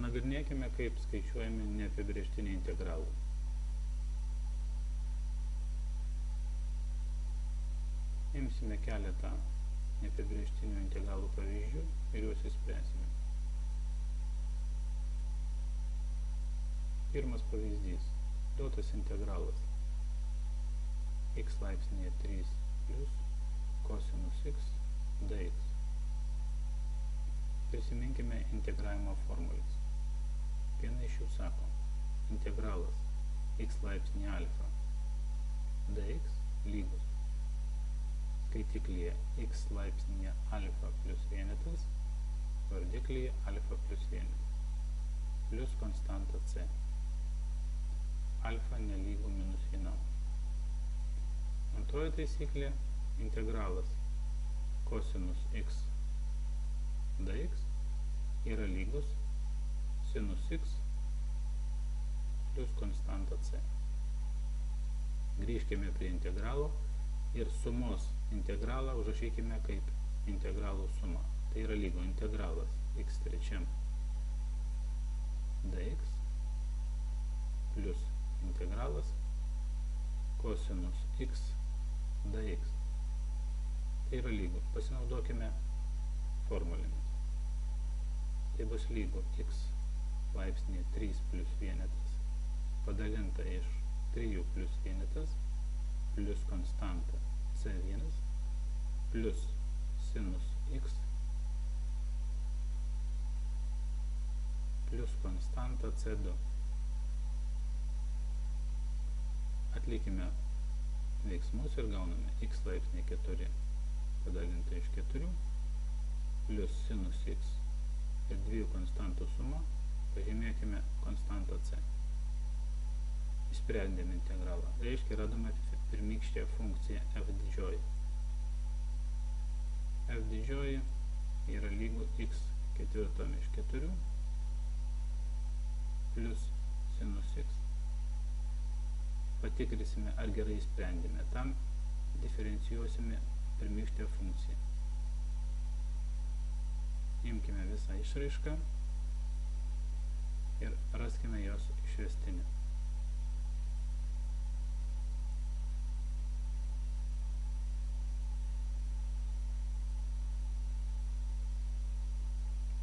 Panagrinėkime, kaip skaičiuojami neapibrėžtiniai integralai. Imsime keletą neapibrėžtinių integralų pavyzdžių ir juos išspręsime. Pirmas pavyzdys. Duotas integralas x laipsnyje 3 plus kosinus x dx. Prisiminkime integravimo formulės. Viena iš jų sako, integralas x laipsnį alfa dx lygus skaitiklyje x laipsnyje alfa plus vienetas, vardiklyje alfa plus vienetas, plus konstanta c. Alfa nelygu minus 1. Antroji taisyklė, integralas kosinus x dx yra lygus sinus x plus konstanta c. Grįžkime prie integralo ir sumos integralą užrašykime kaip integralų suma. Tai yra lygu integralas x trečiam dx plus integralas kosinus x dx. Tai yra lygu. Pasinaudokime formulėmis. Tai bus lygu x laipsnė 3 plus vienetas padalinta iš 3 plus vienetas plus konstanta c1 plus sinus x plus konstanta c2. Atlikime veiksmus ir gauname x laipsnė 4 padalinta iš 4 plus sinus x ir dviejų konstantų suma, pažymėkime konstantą c. Išsprendėme integralą. Reiškia, radome pirmykštę funkciją f didžioji. F didžioji yra lygu x ketvirtam iš 4 plus sinus x. Patikrisime, ar gerai sprendėme. Tam diferencijuosime pirmykštę funkciją. Imkime visą išraišką ir raskime jos išvestinę.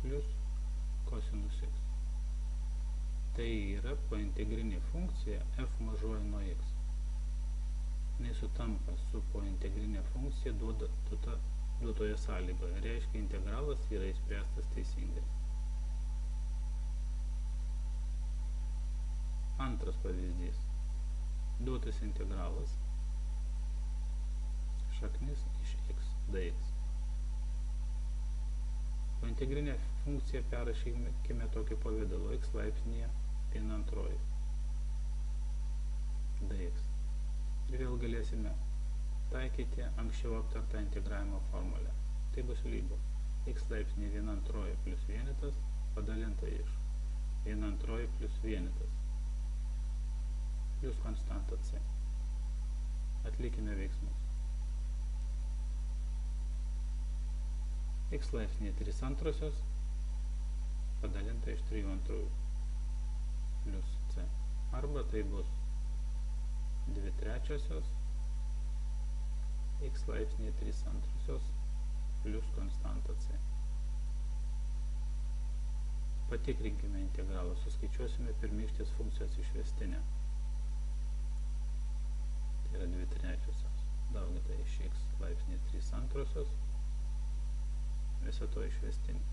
Plus kosinus x. Tai yra pointegrinė funkcija f mažoji nuo x. Jis sutampa su pointegrinė funkcija duotoje sąlygoje. Reiškia, integralas yra išspręstas teisingai. Antras pavyzdys. Duotas integralas šaknis iš x dx. Pointegrinę funkciją perrašykime tokį pavidalą x laipsnyje 1/2 dx. Ir vėl galėsime taikyti anksčiau aptartą integravimo formulę. Tai bus lygu x laipsnė 1/2 plus vienetas padalinta iš 1/2 plus vienetas plus konstanta c. Atlikime veiksmus. X laipsnė 3/2 padalinta iš 3/2 plus c. Arba tai bus 2/3 x laipsnė 3/2 plus konstanta c. Patikrinkime integralą, suskaičiuosime pirmykštės funkcijos išvestinę. Tai yra 2/3 daugata iš x laipsnė 3/2 viso to išvestinė.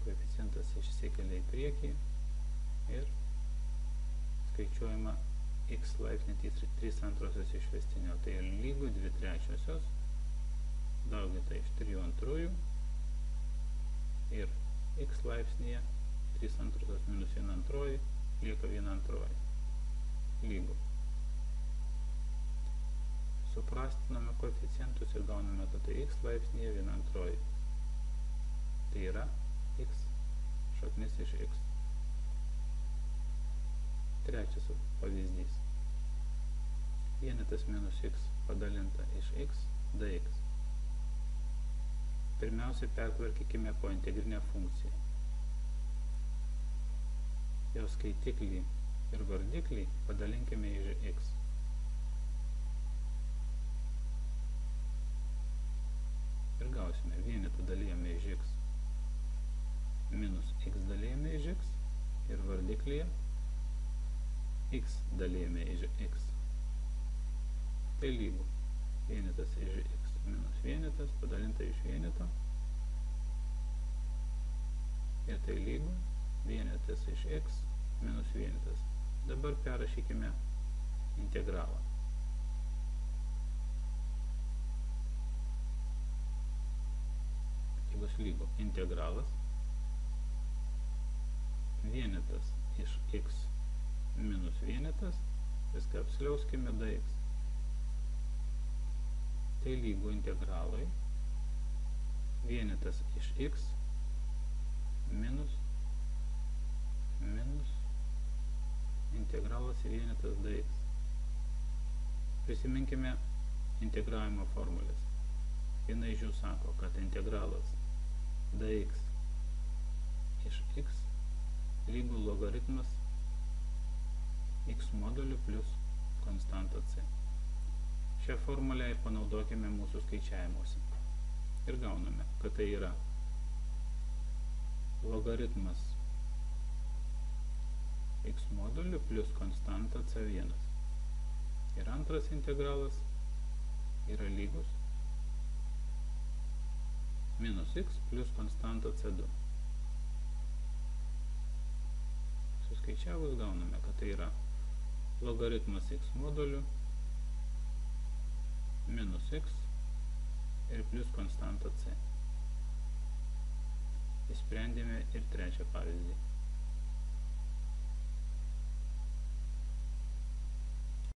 Koeficientas išsikelia į priekį ir skaičiuojama x laipsnė 3/2 išvestinė. Tai lygu 2/3 daugata iš 3/2 ir x laipsnėje 3/2 minus 1/2 lieka 1/2 lygu. Suprastiname koeficientus ir gauname, kad tai x laipsnėje 1/2. Tai yra x šaknis iš x. Trečias pavyzdys. Vienetas minus x padalinta iš x dx. Pirmiausia, pertvarkykime pointegrinę funkciją. Jos skaitiklį ir vardiklį padalinkime iš x. Ir gausime vienetą dalijame iš x minus x dalijame iš x ir vardiklyje x dalijame iš x. Tai lygu vienetas iš x minus vienetas padalinta iš vieneto. Ir tai lygu vienetas iš x minus vienetas. Dabar perrašykime integralą. Tai bus lygu integralas vienetas iš x minus vienetas, viską apskliauskime dx. Tai lygu integralai vienetas iš x minus integralas vienetas dx. Prisiminkime integravimo formulės. Viena iš jų sako, kad integralas dx iš x lygu logaritmas x moduliu plus konstanta c. Šią formulę panaudokime mūsų skaičiavimuose. Ir gauname, kad tai yra logaritmas x moduliu plus konstanta c1. Ir antras integralas yra lygus minus x plus konstanta c2. Suskaičiavus gauname, kad tai yra logaritmas x moduliu minus x ir plus konstanta c. Įsprendėme ir trečią pavyzdį.